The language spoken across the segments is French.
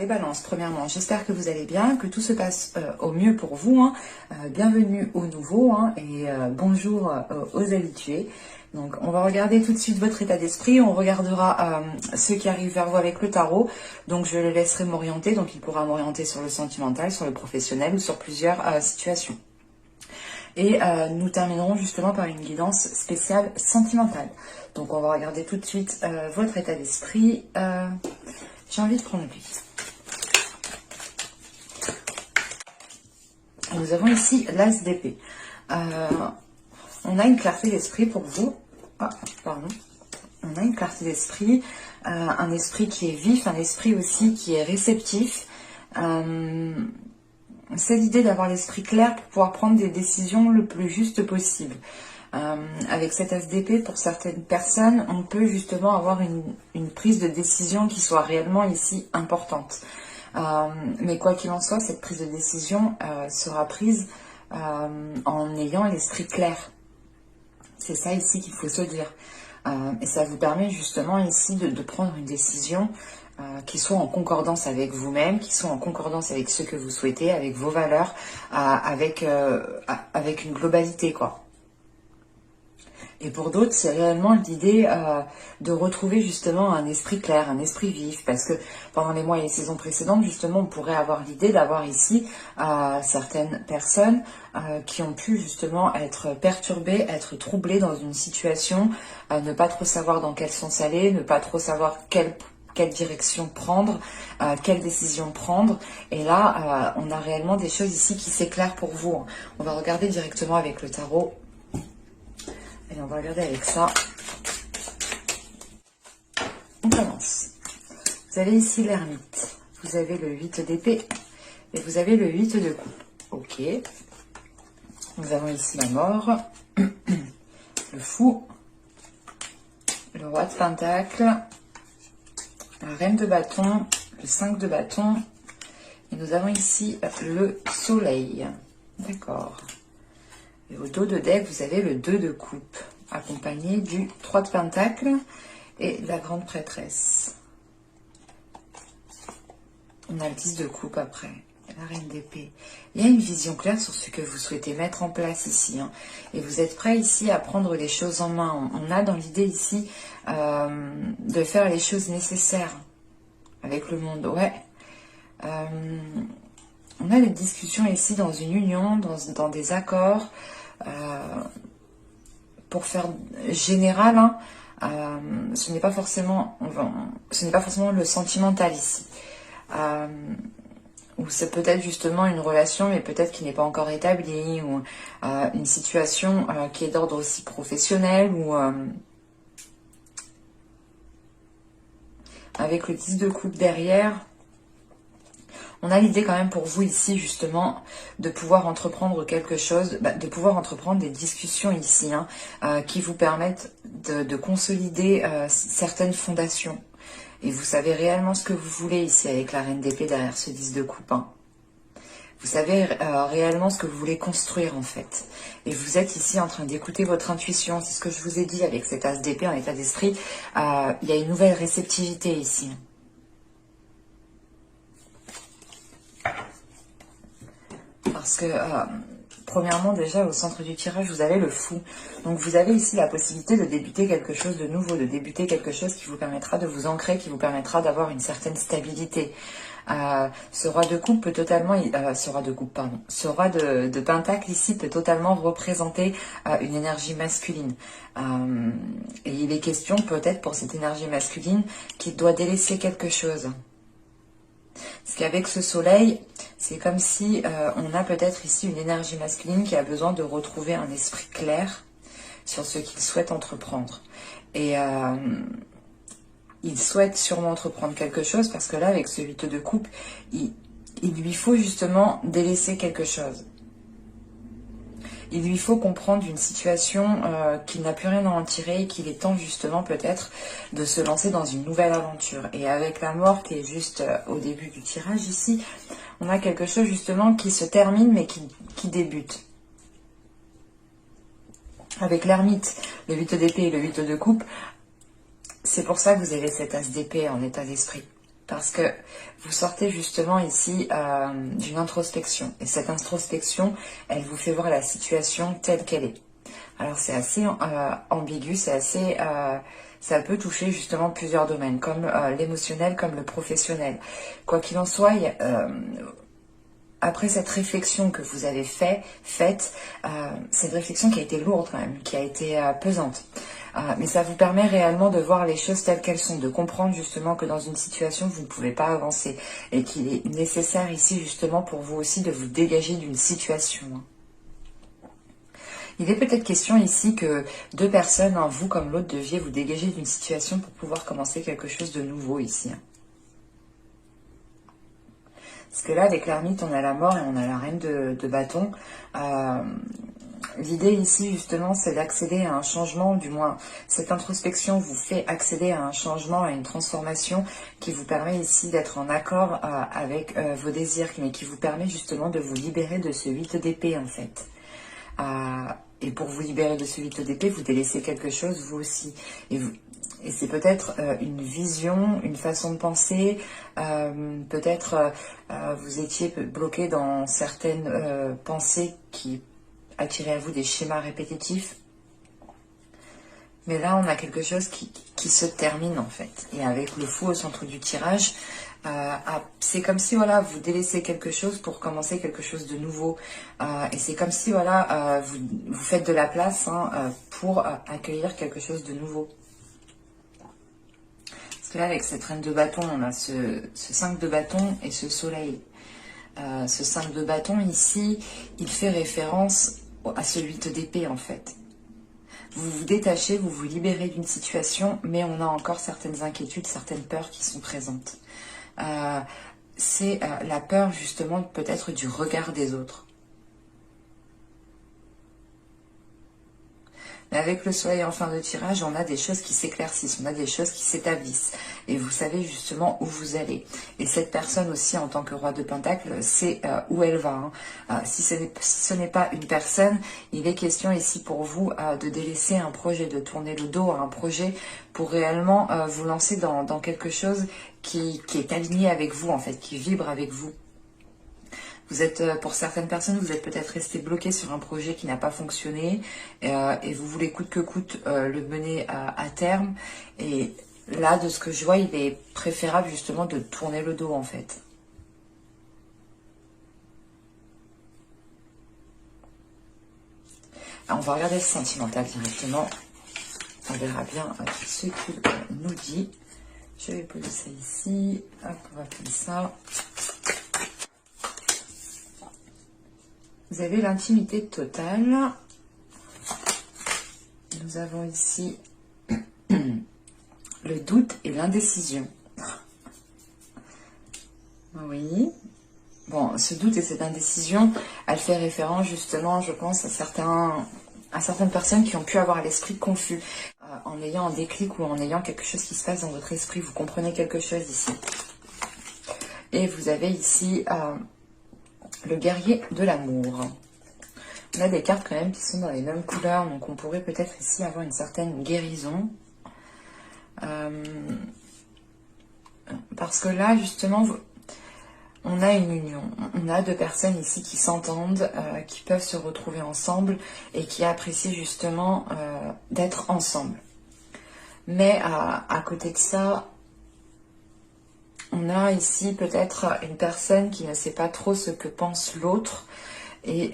les balances, premièrement, j'espère que vous allez bien, que tout se passe au mieux pour vous. Hein. Bienvenue aux nouveaux et bonjour aux habitués. Donc on va regarder tout de suite votre état d'esprit, on regardera ceux qui arrivent vers vous avec le tarot. Donc je le laisserai m'orienter, donc il pourra m'orienter sur le sentimental, sur le professionnel ou sur plusieurs situations. Et nous terminerons justement par une guidance spéciale sentimentale. Donc on va regarder tout de suite votre état d'esprit. J'ai envie de prendre le pli. Nous avons ici l'as d'épée. On a une clarté d'esprit pour vous. Ah, pardon. On a une clarté d'esprit, un esprit qui est vif, un esprit aussi qui est réceptif. C'est l'idée d'avoir l'esprit clair pour pouvoir prendre des décisions le plus juste possible. Avec cet as d'épée, pour certaines personnes, on peut justement avoir une prise de décision qui soit réellement ici importante. Mais quoi qu'il en soit, cette prise de décision sera prise en ayant l'esprit clair. C'est ça ici qu'il faut se dire. Et ça vous permet justement ici de prendre une décision qui soit en concordance avec vous-même, qui soit en concordance avec ce que vous souhaitez, avec vos valeurs, avec une globalité, quoi. Et pour d'autres, c'est réellement l'idée de retrouver justement un esprit clair, un esprit vif, parce que pendant les mois et les saisons précédentes, justement, on pourrait avoir l'idée d'avoir ici certaines personnes qui ont pu justement être perturbées, être troublées dans une situation, ne pas trop savoir dans quel sens aller, ne pas trop savoir quelle direction prendre, quelle décision prendre. Et là, on a réellement des choses ici qui s'éclairent pour vous. On va regarder directement avec le tarot. Et on va regarder avec ça. On commence. Vous avez ici l'ermite. Vous avez le 8 d'épée. Et vous avez le 8 de coupe. Ok. Nous avons ici la mort. Le fou. Le roi de pentacle. La reine de bâton. Le 5 de bâton. Et nous avons ici le soleil. D'accord. Et au dos de deck, vous avez le 2 de coupe, accompagné du 3 de pentacle et de la grande prêtresse. On a le 10 de coupe après, la reine d'épée. Il y a une vision claire sur ce que vous souhaitez mettre en place ici. Hein. Et vous êtes prêt ici à prendre les choses en main. On a dans l'idée ici de faire les choses nécessaires avec le monde. Ouais. On a des discussions ici dans une union, dans des accords. Pour faire général, hein, ce n'est pas forcément le sentimental ici. Ou c'est peut-être justement une relation, mais peut-être qui n'est pas encore établie, ou une situation qui est d'ordre aussi professionnel, ou avec le 10 de coupe derrière. On a l'idée quand même pour vous ici justement de pouvoir entreprendre quelque chose, de pouvoir entreprendre des discussions ici hein, qui vous permettent de consolider certaines fondations. Et vous savez réellement ce que vous voulez ici avec la reine d'épée derrière ce 10 de coupe. Hein. Vous savez réellement ce que vous voulez construire en fait. Et vous êtes ici en train d'écouter votre intuition. C'est ce que je vous ai dit avec cet as d'épée en état d'esprit. Il y a une nouvelle réceptivité ici. Parce que, premièrement, déjà, au centre du tirage, vous avez le fou. Donc, vous avez ici la possibilité de débuter quelque chose de nouveau, de débuter quelque chose qui vous permettra de vous ancrer, qui vous permettra d'avoir une certaine stabilité. Ce roi de coupe peut totalement... Ce roi de pentacle ici peut totalement représenter une énergie masculine. Et il est question peut-être pour cette énergie masculine qui doit délaisser quelque chose. Parce qu'avec ce soleil, c'est comme si on a peut-être ici une énergie masculine qui a besoin de retrouver un esprit clair sur ce qu'il souhaite entreprendre. Et il souhaite sûrement entreprendre quelque chose parce que là, avec ce 8 de coupe, il lui faut justement délaisser quelque chose. Il lui faut comprendre une situation qu'il n'a plus rien à en tirer et qu'il est temps justement peut-être de se lancer dans une nouvelle aventure. Et avec la mort qui est juste au début du tirage ici, on a quelque chose justement qui se termine mais qui débute. Avec l'ermite, le 8 d'épée et le 8 de coupe, c'est pour ça que vous avez cet as d'épée en état d'esprit. parce que vous sortez justement ici d'une introspection. Et cette introspection, elle vous fait voir la situation telle qu'elle est. Alors c'est assez ambigu, c'est assez... ça peut toucher justement plusieurs domaines, comme l'émotionnel, comme le professionnel. Quoi qu'il en soit, après cette réflexion que vous avez faite, c'est une réflexion qui a été lourde quand même, qui a été pesante. Mais ça vous permet réellement de voir les choses telles qu'elles sont, de comprendre justement que dans une situation, vous ne pouvez pas avancer et qu'il est nécessaire ici justement pour vous aussi de vous dégager d'une situation. Il est peut-être question ici que deux personnes, vous comme l'autre, deviez vous dégager d'une situation pour pouvoir commencer quelque chose de nouveau ici. Parce que là, avec l'ermite, on a la mort et on a la reine de bâton. L'idée ici, justement, c'est d'accéder à un changement, du moins, cette introspection vous fait accéder à un changement, à une transformation qui vous permet ici d'être en accord avec vos désirs, mais qui vous permet justement de vous libérer de ce 8 d'épée, en fait. Et pour vous libérer de ce 8 d'épée, vous délaissez quelque chose, vous aussi. Et c'est peut-être une vision, une façon de penser, peut-être vous étiez bloqué dans certaines pensées qui attiraient à vous des schémas répétitifs. Mais là, on a quelque chose qui se termine en fait. Et avec le fou au centre du tirage, c'est comme si voilà, vous délaissez quelque chose pour commencer quelque chose de nouveau. Et c'est comme si voilà, vous faites de la place pour accueillir quelque chose de nouveau. Parce que là, avec cette reine de bâton, on a ce 5 de bâton et ce soleil. Ce 5 de bâton ici, il fait référence à ce 8 d'épée en fait. Vous vous détachez, vous vous libérez d'une situation, mais on a encore certaines inquiétudes, certaines peurs qui sont présentes. C'est la peur justement peut-être du regard des autres. Mais avec le soleil en fin de tirage, on a des choses qui s'éclaircissent, on a des choses qui s'établissent. Et vous savez justement où vous allez. Et cette personne aussi, en tant que roi de Pentacle, c'est où elle va. Si ce n'est pas une personne, il est question ici pour vous de délaisser un projet, de tourner le dos à un projet pour réellement vous lancer dans quelque chose qui est aligné avec vous, en fait, qui vibre avec vous. Vous êtes, pour certaines personnes, vous êtes peut-être resté bloqué sur un projet qui n'a pas fonctionné et vous voulez coûte que coûte le mener à terme. Et là, de ce que je vois, il est préférable justement de tourner le dos en fait. Alors, on va regarder le sentimental directement. On verra bien ce qu'il nous dit. Je vais poser ça ici. Hop, on va comme ça. Vous avez l'intimité totale. Nous avons ici le doute et l'indécision. Oui. Bon, ce doute et cette indécision, elle fait référence justement, je pense, à certaines personnes qui ont pu avoir l'esprit confus. En ayant un déclic ou en ayant quelque chose qui se passe dans votre esprit, vous comprenez quelque chose ici. Et vous avez ici... le guerrier de l'amour. On a des cartes quand même qui sont dans les mêmes couleurs, donc on pourrait peut-être ici avoir une certaine guérison. Parce que là, justement, on a une union. On a deux personnes ici qui s'entendent, qui peuvent se retrouver ensemble et qui apprécient justement d'être ensemble. Mais à côté de ça, on a ici peut-être une personne qui ne sait pas trop ce que pense l'autre. Et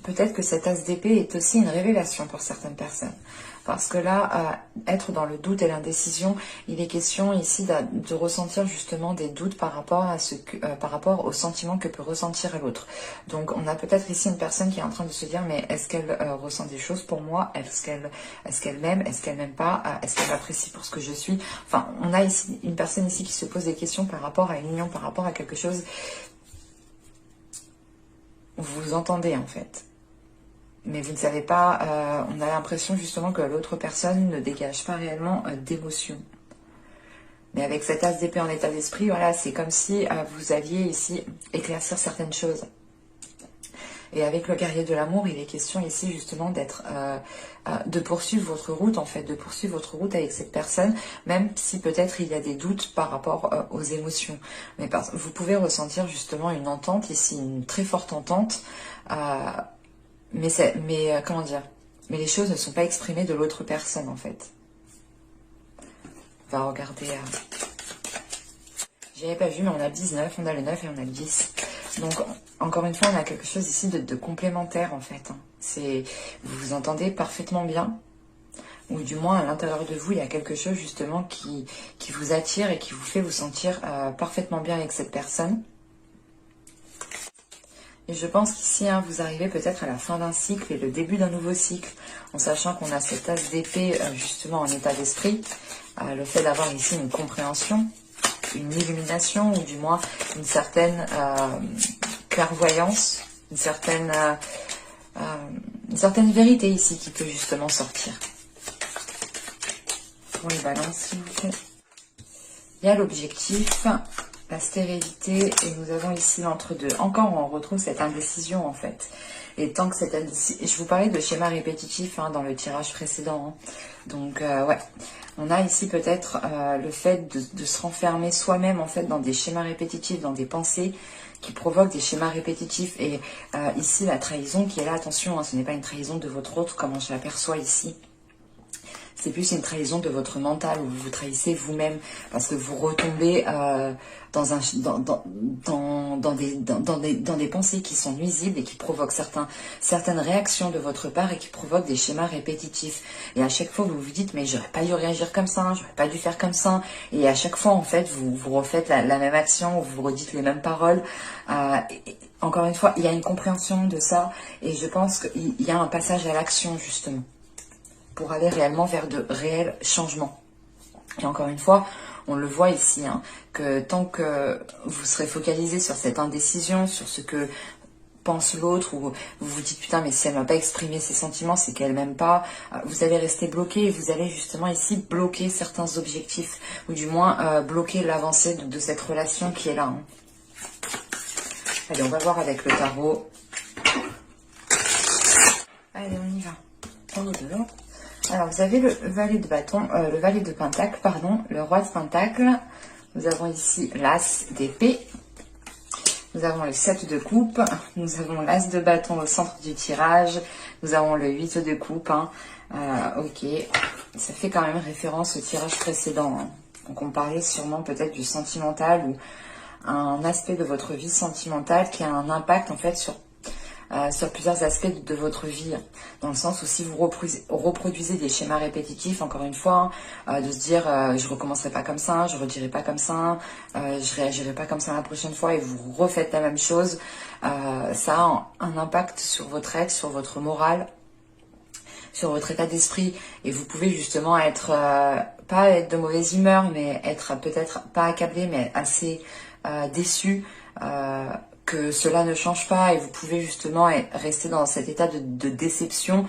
peut-être que cet as d'épée est aussi une révélation pour certaines personnes. Parce que là, être dans le doute et l'indécision, il est question ici de ressentir justement des doutes par rapport au sentiment que peut ressentir l'autre. Donc on a peut-être ici une personne qui est en train de se dire, mais est-ce qu'elle ressent des choses pour moi? Est-ce qu'elle m'aime? Est-ce qu'elle m'aime pas? Est-ce qu'elle m'apprécie pour ce que je suis? Enfin, on a ici une personne ici qui se pose des questions par rapport à une union, par rapport à quelque chose. Vous vous entendez en fait. Mais vous ne savez pas, on a l'impression justement que l'autre personne ne dégage pas réellement d'émotion. Mais avec cet as d'épée en état d'esprit, voilà, c'est comme si vous alliez ici éclaircir certaines choses. Et avec le guerrier de l'amour, il est question ici justement de poursuivre votre route, en fait, de poursuivre votre route avec cette personne, même si peut-être il y a des doutes par rapport aux émotions. Mais vous pouvez ressentir justement une entente ici, une très forte entente, comment dire, mais les choses ne sont pas exprimées de l'autre personne, en fait. On va regarder... J'avais pas vu, mais on a le 19, on a le 9 et on a le 10. Donc, encore une fois, on a quelque chose ici de complémentaire, en fait. Vous vous entendez parfaitement bien, ou du moins, à l'intérieur de vous, il y a quelque chose, justement, qui vous attire et qui vous fait vous sentir parfaitement bien avec cette personne. Et je pense qu'ici, vous arrivez peut-être à la fin d'un cycle et le début d'un nouveau cycle, en sachant qu'on a cette as d'épée, justement, en état d'esprit. Le fait d'avoir ici une compréhension, une illumination, ou du moins une certaine clairvoyance, une certaine vérité ici qui peut justement sortir. Pour les balances, s'il vous plaît. Il y a l'objectif, la stérilité, et nous avons ici l'entre-deux. Encore, on retrouve cette indécision, en fait. Et tant que cette indécision... Je vous parlais de schéma répétitif dans le tirage précédent. Donc, ouais. On a ici peut-être le fait de se renfermer soi-même, en fait, dans des schémas répétitifs, dans des pensées qui provoquent des schémas répétitifs. Et ici, la trahison qui est là, attention, ce n'est pas une trahison de votre autre, comme je l'aperçois ici. C'est plus une trahison de votre mental, où vous vous trahissez vous-même, parce que vous retombez dans des pensées qui sont nuisibles et qui provoquent certaines réactions de votre part et qui provoquent des schémas répétitifs. Et à chaque fois, vous vous dites, mais j'aurais pas dû réagir comme ça, j'aurais pas dû faire comme ça. Et à chaque fois, en fait, vous refaites la même action, ou vous redites les mêmes paroles. Encore une fois, il y a une compréhension de ça, et je pense qu'il y a un passage à l'action, justement, pour aller réellement vers de réels changements. Et encore une fois, on le voit ici, que tant que vous serez focalisé sur cette indécision, sur ce que pense l'autre, ou vous vous dites, putain, mais si elle ne m'a pas exprimé ses sentiments, c'est qu'elle m'aime pas, vous allez rester bloqué, et vous allez justement ici bloquer certains objectifs, ou du moins bloquer l'avancée de cette relation qui est là. Allez, on va voir avec le tarot. Allez, on y va. On est de l'eau. Alors, vous avez le valet de bâton, le valet de pentacle, pardon, le roi de pentacle. Nous avons ici l'as d'épée. Nous avons le 7 de coupe. Nous avons l'as de bâton au centre du tirage. Nous avons le 8 de coupe. Ok, ça fait quand même référence au tirage précédent. Donc, on parlait sûrement peut-être du sentimental, ou un aspect de votre vie sentimentale qui a un impact en fait sur plusieurs aspects de votre vie, dans le sens où si vous reproduisez des schémas répétitifs, encore une fois, de se dire je recommencerai pas comme ça, je redirai pas comme ça, je réagirai pas comme ça la prochaine fois, et vous refaites la même chose, ça a un impact sur votre être, sur votre morale, sur votre état d'esprit, et vous pouvez justement être, pas être de mauvaise humeur, mais être peut-être pas accablé, mais assez déçu, que cela ne change pas, et vous pouvez justement rester dans cet état de déception,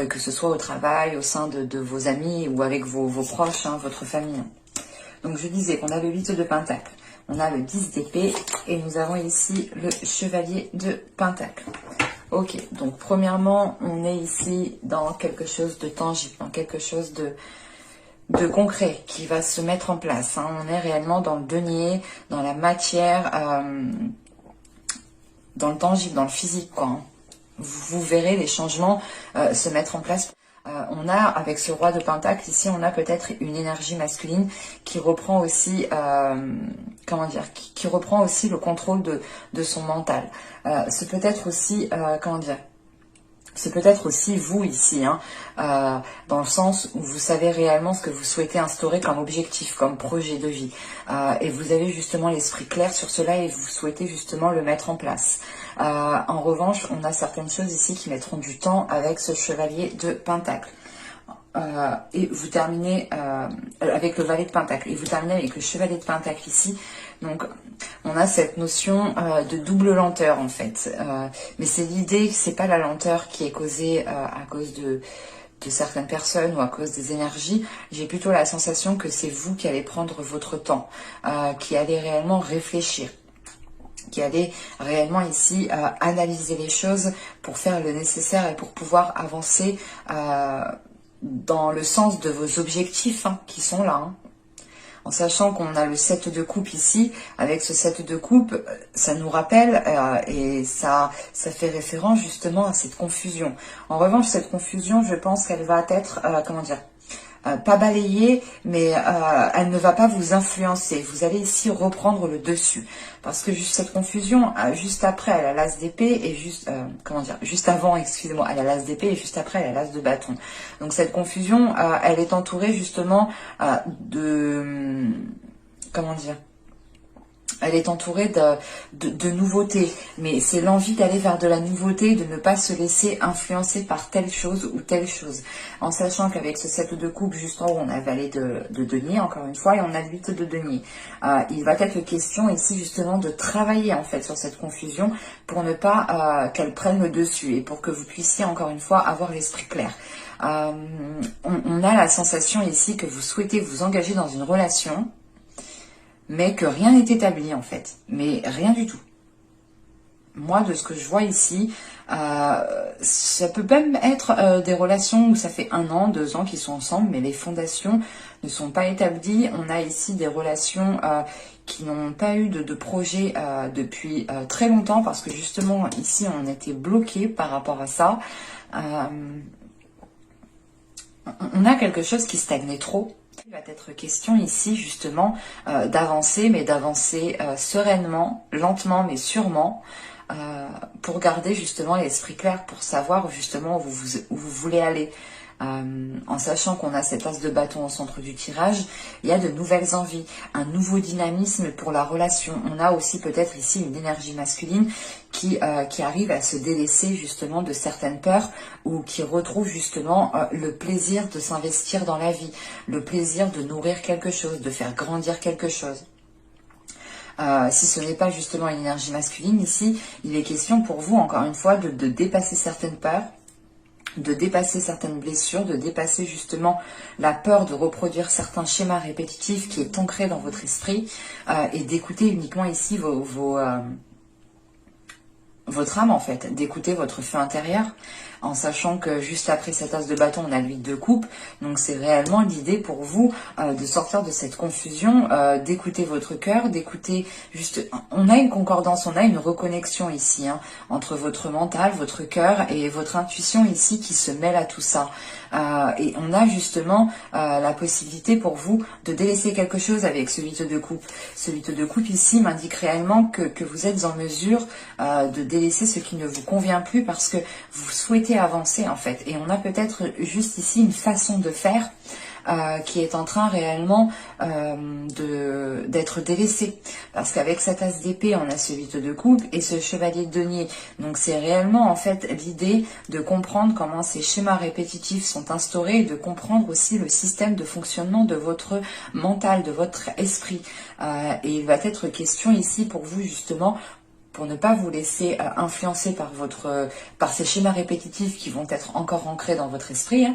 que ce soit au travail, au sein de vos amis, ou avec vos proches, votre famille. Donc je disais qu'on a le 8 de pentacle, on a le 10 d'épée, et nous avons ici le chevalier de pentacle. Ok, donc premièrement, on est ici dans quelque chose de tangible, dans quelque chose de concret qui va se mettre en place. On est réellement dans le denier, dans la matière, dans le tangible, dans le physique, quoi. Vous verrez les changements se mettre en place. On a, avec ce roi de pentacle, ici, on a peut-être une énergie masculine qui reprend aussi, comment dire, qui reprend aussi le contrôle de son mental. C'est peut-être aussi, comment dire, c'est peut-être aussi vous ici, dans le sens où vous savez réellement ce que vous souhaitez instaurer comme objectif, comme projet de vie. Et vous avez justement l'esprit clair sur cela, et vous souhaitez justement le mettre en place. En revanche, on a certaines choses ici qui mettront du temps avec ce chevalier de pentacle. Et vous terminez avec le valet de pentacle, et vous terminez avec le chevalier de pentacle ici. Donc on a cette notion de double lenteur en fait, mais c'est l'idée, c'est pas la lenteur qui est causée à cause de certaines personnes ou à cause des énergies. J'ai plutôt la sensation que c'est vous qui allez prendre votre temps, qui allez réellement réfléchir. qui allez réellement ici analyser les choses pour faire le nécessaire et pour pouvoir avancer dans le sens de vos objectifs qui sont là. En sachant qu'on a le 7 de coupe ici, avec ce 7 de coupe, ça nous rappelle et ça fait référence justement à cette confusion. En revanche, cette confusion, je pense qu'elle va être, comment dire, pas balayée, mais elle ne va pas vous influencer. Vous allez ici reprendre le dessus. Parce que juste cette confusion, juste après, elle a l'as d'épée et juste, comment dire, juste avant, excusez-moi, elle a l'as d'épée et juste après, elle a l'as de bâton. Donc cette confusion, elle est entourée justement de, comment dire, elle est entourée de nouveautés, mais c'est l'envie d'aller vers de la nouveauté, de ne pas se laisser influencer par telle chose ou telle chose. En sachant qu'avec ce 7 de coupe, juste en haut, on a valet de denier, encore une fois, et on a le 8 de denier. Il va être question ici justement de travailler en fait sur cette confusion pour ne pas qu'elle prenne le dessus et pour que vous puissiez encore une fois avoir l'esprit clair. On a la sensation ici que vous souhaitez vous engager dans une relation, mais que rien n'est établi en fait, mais rien du tout. Moi, de ce que je vois ici, ça peut même être des relations où ça fait 1 an, 2 ans qu'ils sont ensemble, mais les fondations ne sont pas établies. On a ici des relations qui n'ont pas eu de projet depuis très longtemps, parce que justement, ici, on était bloqué par rapport à ça. On a quelque chose qui stagnait trop. Il va être question ici justement d'avancer, mais d'avancer sereinement, lentement mais sûrement, pour garder justement l'esprit clair, pour savoir justement où vous voulez aller. En sachant qu'on a cet as de bâton au centre du tirage, il y a de nouvelles envies, un nouveau dynamisme pour la relation. On a aussi peut-être ici une énergie masculine qui arrive à se délaisser justement de certaines peurs ou qui retrouve justement le plaisir de s'investir dans la vie, le plaisir de nourrir quelque chose, de faire grandir quelque chose. Si ce n'est pas justement une énergie masculine, ici, il est question pour vous, encore une fois, de dépasser certaines peurs, de dépasser certaines blessures, de dépasser justement la peur de reproduire certains schémas répétitifs qui est ancré dans votre esprit et d'écouter uniquement ici votre âme en fait, d'écouter votre feu intérieur, en sachant que juste après cet as de bâton, on a l'huile de coupe. Donc c'est réellement l'idée pour vous de sortir de cette confusion, d'écouter votre cœur, d'écouter juste... On a une concordance, on a une reconnexion ici, entre votre mental, votre cœur et votre intuition ici qui se mêle à tout ça. Et on a justement la possibilité pour vous de délaisser quelque chose avec ce 8 de coupe. Ce 8 de coupe ici m'indique réellement que vous êtes en mesure de délaisser ce qui ne vous convient plus parce que vous souhaitez avancer en fait. Et on a peut-être juste ici une façon de faire qui est en train réellement d'être délaissée. Parce qu'avec cette as d'épée, on a ce 8 de coupe et ce chevalier de denier. Donc c'est réellement en fait l'idée de comprendre comment ces schémas répétitifs sont instaurés et de comprendre aussi le système de fonctionnement de votre mental, de votre esprit. Et il va être question ici pour vous justement pour ne pas vous laisser influencer par ces schémas répétitifs qui vont être encore ancrés dans votre esprit.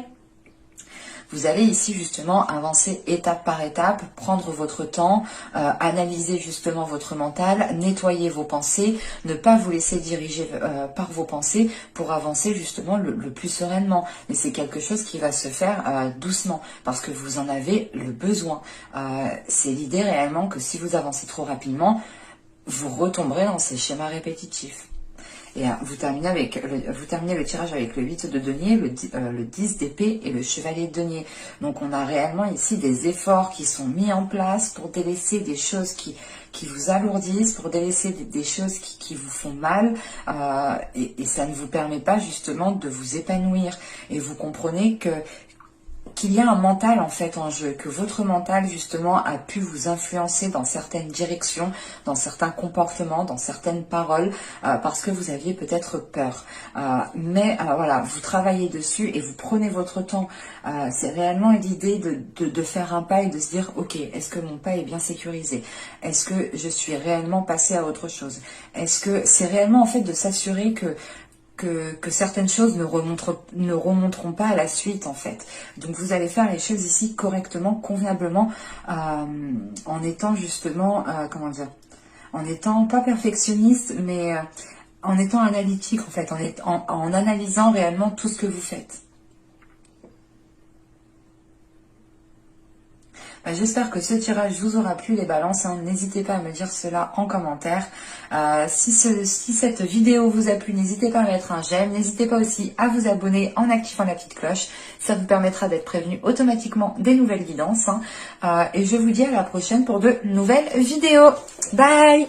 Vous allez ici justement avancer étape par étape, prendre votre temps, analyser justement votre mental, nettoyer vos pensées, ne pas vous laisser diriger par vos pensées pour avancer justement le plus sereinement. Mais c'est quelque chose qui va se faire doucement parce que vous en avez le besoin. C'est l'idée réellement que si vous avancez trop rapidement, vous retomberez dans ces schémas répétitifs. Et vous terminez le tirage avec le 8 de denier, le 10 d'épée et le chevalier de denier. Donc on a réellement ici des efforts qui sont mis en place pour délaisser des choses qui vous alourdissent, pour délaisser des choses qui vous font mal. Et ça ne vous permet pas justement de vous épanouir. Et vous comprenez qu'il y a un mental en fait en jeu, que votre mental justement a pu vous influencer dans certaines directions, dans certains comportements, dans certaines paroles, parce que vous aviez peut-être peur. Mais voilà, vous travaillez dessus et vous prenez votre temps. C'est réellement l'idée de faire un pas et de se dire, ok, est-ce que mon pas est bien sécurisé? Est-ce que je suis réellement passé à autre chose? Est-ce que c'est réellement en fait de s'assurer que certaines choses ne remonteront pas à la suite en fait. Donc vous allez faire les choses ici correctement, convenablement, en étant justement, comment dire, en étant pas perfectionniste, mais en étant analytique en fait, en analysant réellement tout ce que vous faites. J'espère que ce tirage vous aura plu les balances, hein. N'hésitez pas à me dire cela en commentaire. Si cette vidéo vous a plu, n'hésitez pas à mettre un j'aime. N'hésitez pas aussi à vous abonner en activant la petite cloche. Ça vous permettra d'être prévenu automatiquement des nouvelles guidances, hein. Et je vous dis à la prochaine pour de nouvelles vidéos. Bye!